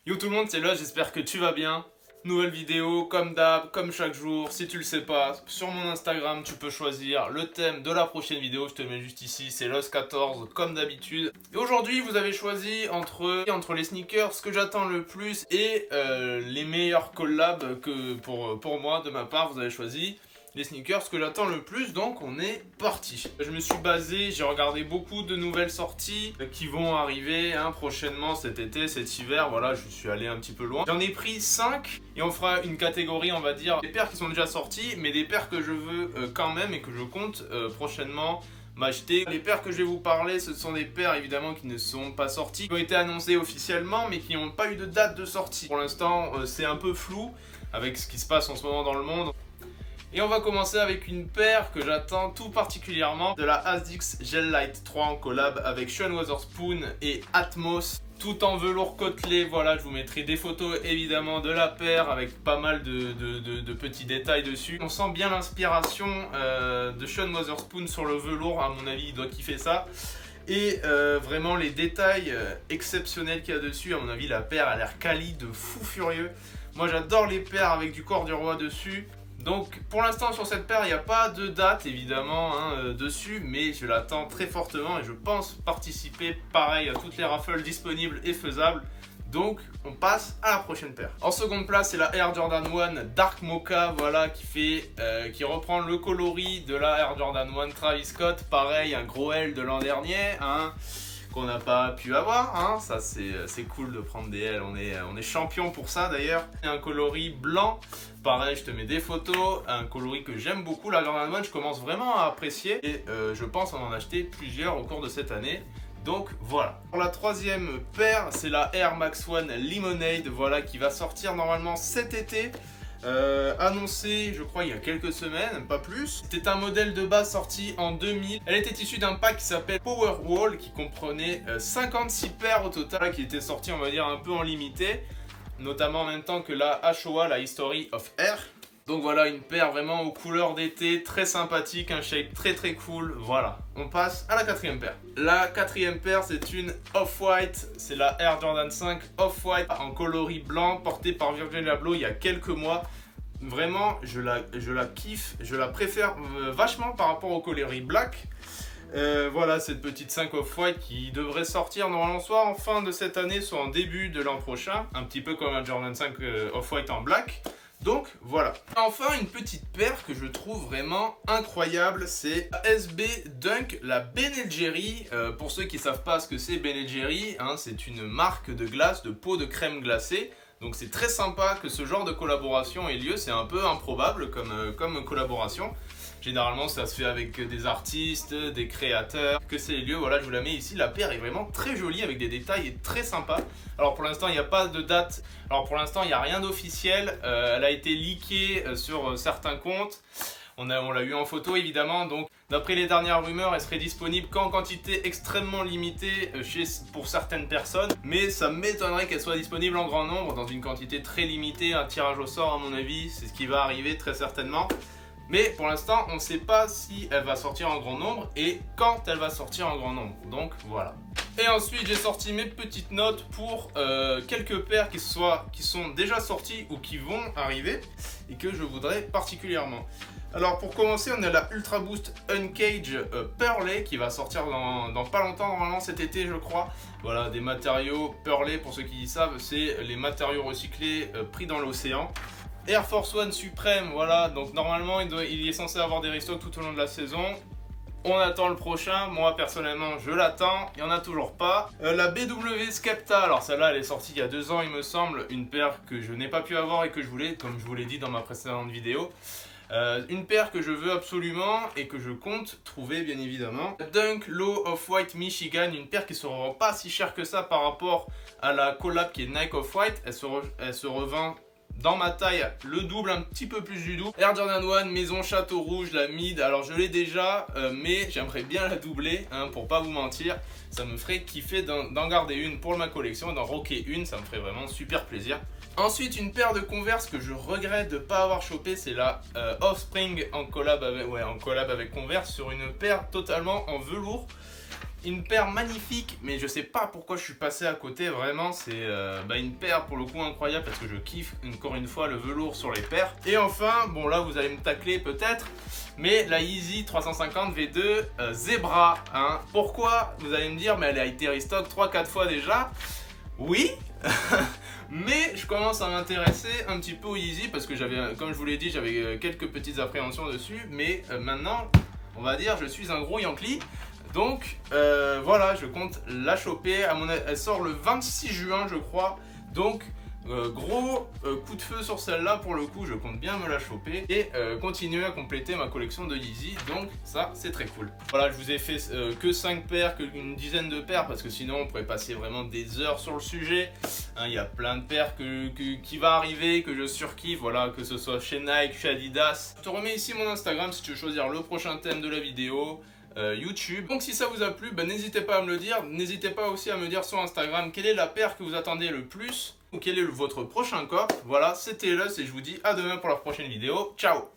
Yo tout le monde, c'est là, j'espère que tu vas bien. Nouvelle vidéo, comme d'hab, comme chaque jour. Si tu le sais pas, sur mon Instagram, tu peux choisir le thème de la prochaine vidéo. Je te mets juste ici, c'est Los14, comme d'habitude. Et aujourd'hui, vous avez choisi entre les sneakers, ce que j'attends le plus, et les meilleurs collabs que pour moi, de ma part, vous avez choisi les sneakers, ce que j'attends le plus, donc on est parti. Je me suis basé, j'ai regardé beaucoup de nouvelles sorties qui vont arriver prochainement cet été, cet hiver, voilà, je suis allé un petit peu loin. J'en ai pris 5 et on fera une catégorie, on va dire, des paires qui sont déjà sorties, mais des paires que je veux quand même et que je compte prochainement m'acheter. Les paires que je vais vous parler, ce sont des paires évidemment qui ne sont pas sorties, qui ont été annoncées officiellement, mais qui n'ont pas eu de date de sortie. Pour l'instant, c'est un peu flou avec ce qui se passe en ce moment dans le monde. Et on va commencer avec une paire que j'attends tout particulièrement, de la ASICS Gel Light 3 en collab avec Sean Wotherspoon et Atmos, tout en velours côtelé. Voilà, je vous mettrai des photos évidemment de la paire avec pas mal de petits détails dessus. On sent bien l'inspiration de Sean Wotherspoon sur le velours, à mon avis il doit kiffer ça. Et vraiment les détails exceptionnels qu'il y a dessus, à mon avis la paire a l'air quali de fou furieux. Moi j'adore les paires avec du corps du roi dessus. Donc pour l'instant sur cette paire il n'y a pas de date évidemment dessus, mais je l'attends très fortement et je pense participer pareil à toutes les raffles disponibles et faisables. Donc on passe à la prochaine paire. En seconde place c'est la Air Jordan 1 Dark Mocha, voilà, qui reprend le coloris de la Air Jordan 1 Travis Scott. Pareil, un gros L de l'an dernier qu'on n'a pas pu avoir, ça c'est cool de prendre des L, on est champion pour ça d'ailleurs. Un coloris blanc, pareil je te mets des photos, un coloris que j'aime beaucoup, la Jordan 1 je commence vraiment à apprécier et je pense en acheter plusieurs au cours de cette année. Donc voilà. Pour la troisième paire, c'est la Air Max 1 Lemonade, voilà, qui va sortir normalement cet été. Annoncé je crois il y a quelques semaines, pas plus. C'était un modèle de base sorti en 2000. Elle était issue d'un pack qui s'appelle Powerwall, qui comprenait 56 paires au total, qui était sorti on va dire un peu en limité, notamment en même temps que la HOA, la History of Air. Donc voilà, une paire vraiment aux couleurs d'été, très sympathique, un shape très très cool, voilà. On passe à la quatrième paire. La quatrième paire, c'est une Off-White, c'est la Air Jordan 5 Off-White en coloris blanc, portée par Virgil Abloh il y a quelques mois. Vraiment, je la kiffe, je la préfère vachement par rapport au coloris black. Voilà, cette petite 5 Off-White qui devrait sortir normalement soit en fin de cette année, soit en début de l'an prochain, un petit peu comme la Jordan 5 Off-White en black. Donc voilà. Enfin une petite paire que je trouve vraiment incroyable, c'est la SB Dunk, la Ben & Jerry. Pour ceux qui ne savent pas ce que c'est Ben & Jerry, c'est une marque de glace, de pot de crème glacée. Donc c'est très sympa que ce genre de collaboration ait lieu, c'est un peu improbable comme collaboration. Généralement ça se fait avec des artistes, des créateurs, que c'est les lieux, voilà je vous la mets ici, la paire est vraiment très jolie avec des détails très sympas. Alors pour l'instant il n'y a pas de date, alors pour l'instant il n'y a rien d'officiel, elle a été leakée sur certains comptes, on l'a eu en photo évidemment, donc d'après les dernières rumeurs elle serait disponible qu'en quantité extrêmement limitée pour certaines personnes, mais ça m'étonnerait qu'elle soit disponible en grand nombre, dans une quantité très limitée, un tirage au sort à mon avis, c'est ce qui va arriver très certainement. Mais pour l'instant, on ne sait pas si elle va sortir en grand nombre et quand elle va sortir en grand nombre. Donc voilà. Et ensuite, j'ai sorti mes petites notes pour quelques paires qui sont déjà sorties ou qui vont arriver et que je voudrais particulièrement. Alors pour commencer, on a la Ultra Boost Uncage Pearlée qui va sortir dans pas longtemps, normalement cet été je crois. Voilà, des matériaux pearlés, pour ceux qui savent, c'est les matériaux recyclés pris dans l'océan. Air Force One Supreme, voilà, donc normalement il est censé avoir des restocks tout au long de la saison. On attend le prochain, moi personnellement je l'attends, il n'y en a toujours pas. La BW Skepta, alors celle-là elle est sortie il y a 2 ans il me semble, une paire que je n'ai pas pu avoir et que je voulais, comme je vous l'ai dit dans ma précédente vidéo. Une paire que je veux absolument et que je compte trouver bien évidemment. Dunk Low Off-White Michigan, une paire qui ne se revend pas si cher que ça par rapport à la collab qui est Nike Off-White, elle se revend dans ma taille le double, un petit peu plus du double. Air Jordan 1 Maison Château Rouge, la mid, alors je l'ai déjà mais j'aimerais bien la doubler pour pas vous mentir, ça me ferait kiffer d'en garder une pour ma collection et d'en rocker une, ça me ferait vraiment super plaisir. Ensuite une paire de Converse que je regrette de ne pas avoir chopé, c'est la Offspring en collab avec Converse, sur une paire totalement en velours. une paire magnifique, mais je sais pas pourquoi je suis passé à côté, vraiment, c'est une paire pour le coup incroyable parce que je kiffe encore une fois le velours sur les paires. Et enfin, bon là vous allez me tacler peut-être, mais la Yeezy 350 V2 Zebra, hein. Pourquoi? Vous allez me dire, mais elle a été restock 3-4 fois déjà. Oui, mais je commence à m'intéresser un petit peu au Yeezy parce que j'avais, comme je vous l'ai dit, j'avais quelques petites appréhensions dessus, mais maintenant, on va dire, je suis un gros Yankee. Donc voilà, je compte la choper. Elle sort le 26 juin, je crois. Donc gros coup de feu sur celle-là pour le coup, je compte bien me la choper et continuer à compléter ma collection de Yeezy. Donc ça, c'est très cool. Voilà, je vous ai fait que 5 paires, qu'une dizaine de paires parce que sinon on pourrait passer vraiment des heures sur le sujet. Hein, y a plein de paires qui va arriver, que je surkiffe, voilà, que ce soit chez Nike, chez Adidas. Je te remets ici mon Instagram si tu veux choisir le prochain thème de la vidéo. YouTube. Donc si ça vous a plu, n'hésitez pas à me le dire. N'hésitez pas aussi à me dire sur Instagram quelle est la paire que vous attendez le plus ou quel est votre prochain coffre. Voilà, c'était Elos et je vous dis à demain pour la prochaine vidéo. Ciao!